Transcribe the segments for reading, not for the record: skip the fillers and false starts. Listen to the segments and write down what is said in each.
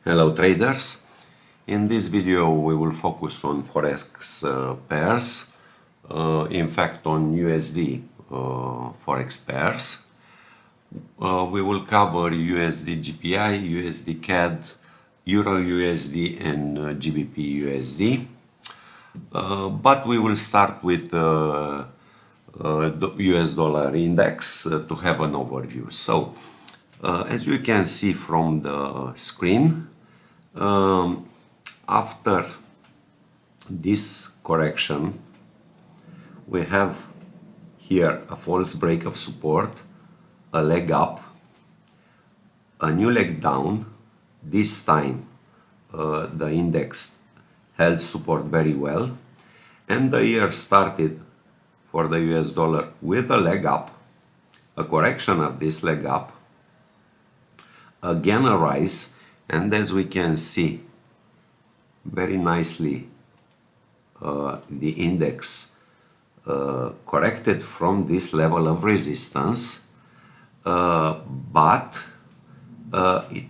Hello traders, in this video we will focus on Forex pairs, in fact on USD Forex pairs. We will cover USDJPY, USDCAD, EURUSD and GBPUSD, but we will start with the US dollar index to have an overview. So as you can see from the screen, after this correction we have here a false break of support, a leg up, a new leg down. This time the index held support very well, and the year started for the US dollar with a leg up, a correction of this leg up, again a rise, and as we can see very nicely the index corrected from this level of resistance, but it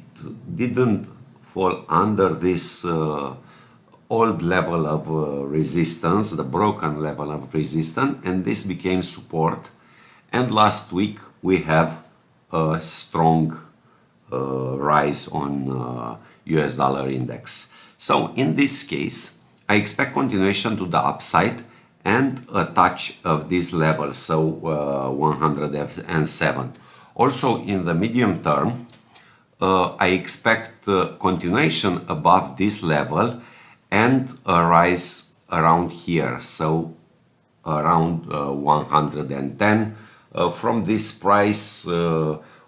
didn't fall under this old level of resistance, the broken level of resistance, and this became support. And last week we have a strong rise on US dollar index. So in this case I expect continuation to the upside and a touch of this level, so 107. Also in the medium term I expect continuation above this level and a rise around here, so around 110. From this price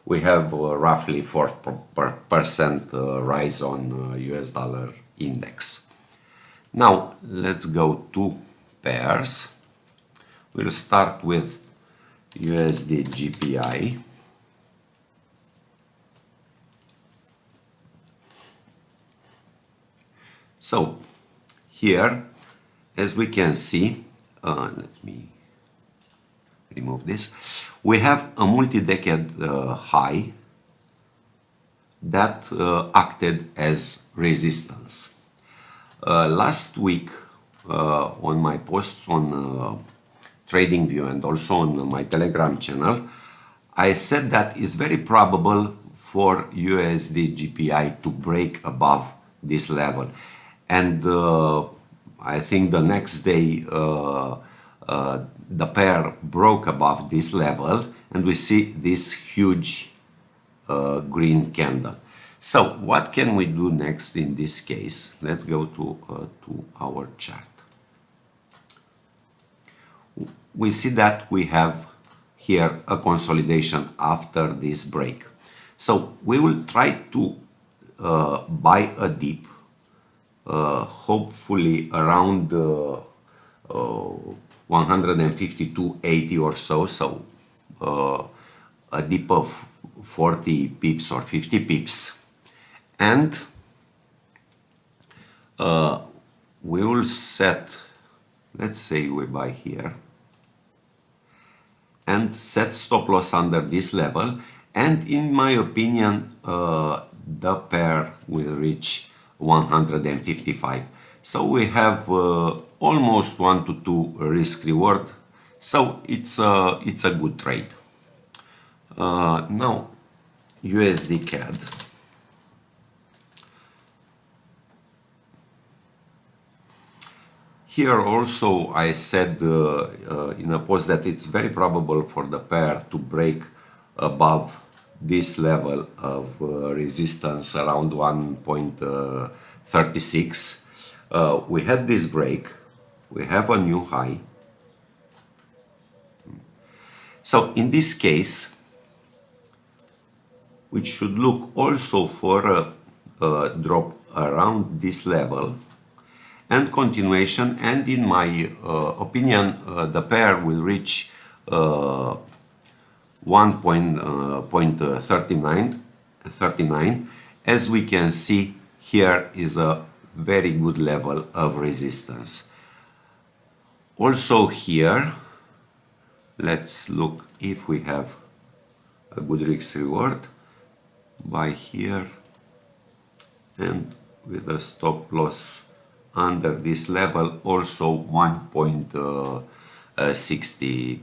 we have roughly 4% rise on US dollar index. Now let's go to pairs. We'll start with USDJPY. So here, as we can see, let me remove this, we have a multi-decade high that acted as resistance. Last week on my posts on TradingView and also on my Telegram channel, I said that it's very probable for USDJPY to break above this level, and I think the next day the pair broke above this level and we see this huge green candle. So what can we do next in this case? Let's go to our chart. We see that we have here a consolidation after this break. So we will try to buy a dip, hopefully around 152.80 or so, a dip of 40 pips or 50 pips, and we will set, let's say we buy here and set stop loss under this level, and in my opinion the pair will reach 155. So we have almost 1 to 2 risk reward, so it's a good trade. Now USDCAD. Here also I said in a post that it's very probable for the pair to break above this level of resistance around 1.36. We had this break, we have a new high. So in this case we should look also for a drop around this level and continuation, and in my opinion the pair will reach 1.39. As we can see, here is a very good level of resistance. Also here, let's look if we have a good risk reward. By here and with a stop loss under this level, also 1.60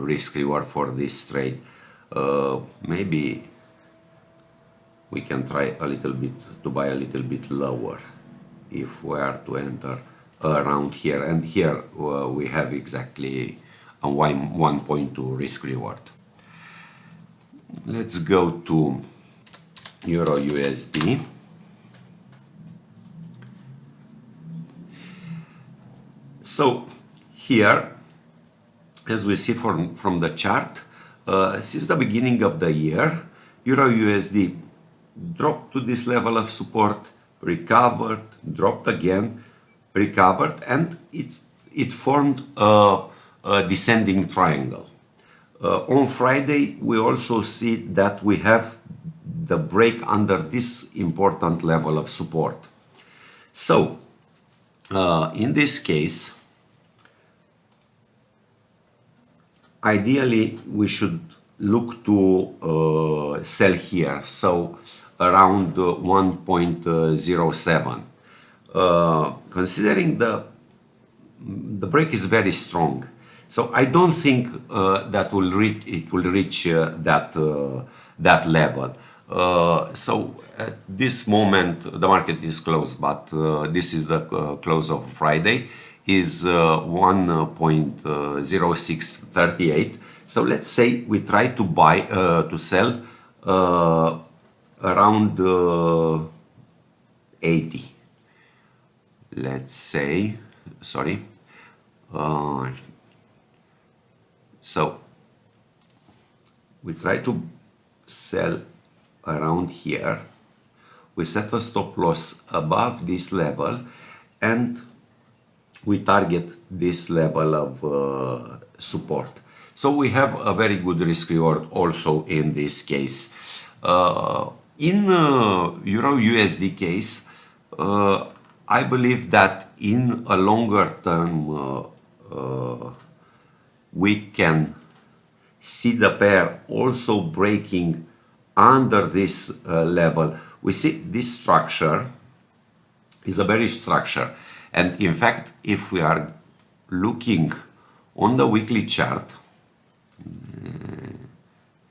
risk reward for this trade. Maybe we can try a little bit to buy a little bit lower if we are to enter around here, and here we have exactly a 1.2 risk reward. Let's go to Euro USD. So here, as we see from the chart, since the beginning of the year, Euro USD dropped to this level of support, recovered, dropped again, recovered, and it formed a descending triangle. On Friday, we also see that we have the break under this important level of support. So, in this case, ideally, we should look to sell here, so around 1.07. Considering the break is very strong, so I don't think that it will reach that level. So at this moment the market is closed, but this is the close of Friday, is 1.0638. So let's say we try to buy to sell around 80. Let's say, sorry. So we try to sell around here. We set a stop loss above this level, and we target this level of support. So we have a very good risk reward also in this case. In Euro USD case, I believe that in a longer term we can see the pair also breaking under this level. We see this structure is a bearish structure, and in fact, if we are looking on the weekly chart,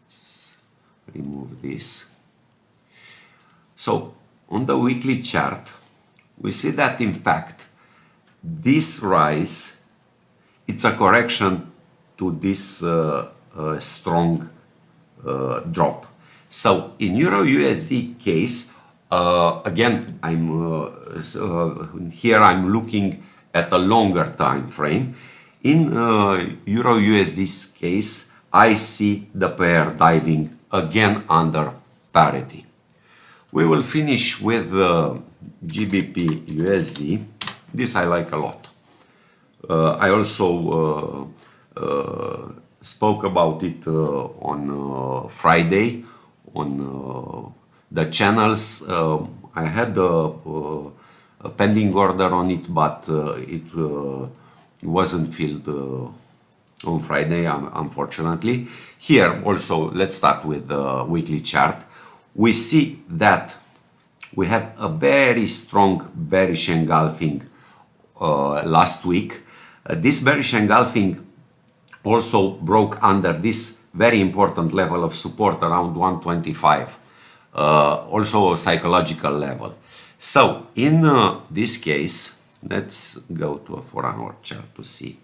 let's remove this. So on the weekly chart, we see that in fact this rise, it's a correction to this strong drop. So in Euro USD case, again, here I'm looking at a longer time frame. In Euro USD's case, I see the pair diving again under parity. We will finish with GBPUSD. This I like a lot. I also spoke about it on Friday on the channels. I had a pending order on it, but it wasn't filled on Friday, unfortunately. Here also, let's start with the weekly chart. We see that we have a very strong bearish engulfing last week. This bearish engulfing also broke under this very important level of support around 125, also a psychological level. So in this case, let's go to a 4-hour chart to see.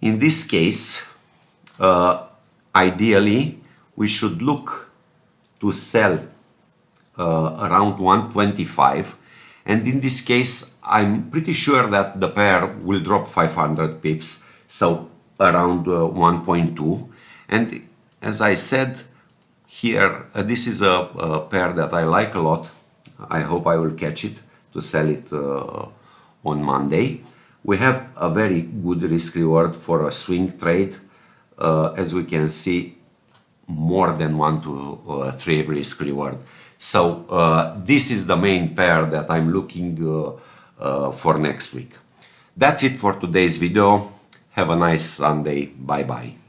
In this case, ideally, we should look to sell around 125, and in this case I'm pretty sure that the pair will drop 500 pips, so around 1.2. And as I said here, this is a pair that I like a lot. I hope I will catch it to sell it on Monday. We have a very good risk reward for a swing trade. As we can see, more than 1 to 3 risk reward. So this is the main pair that I'm looking for next week. That's it for today's video. Have a nice Sunday. Bye bye.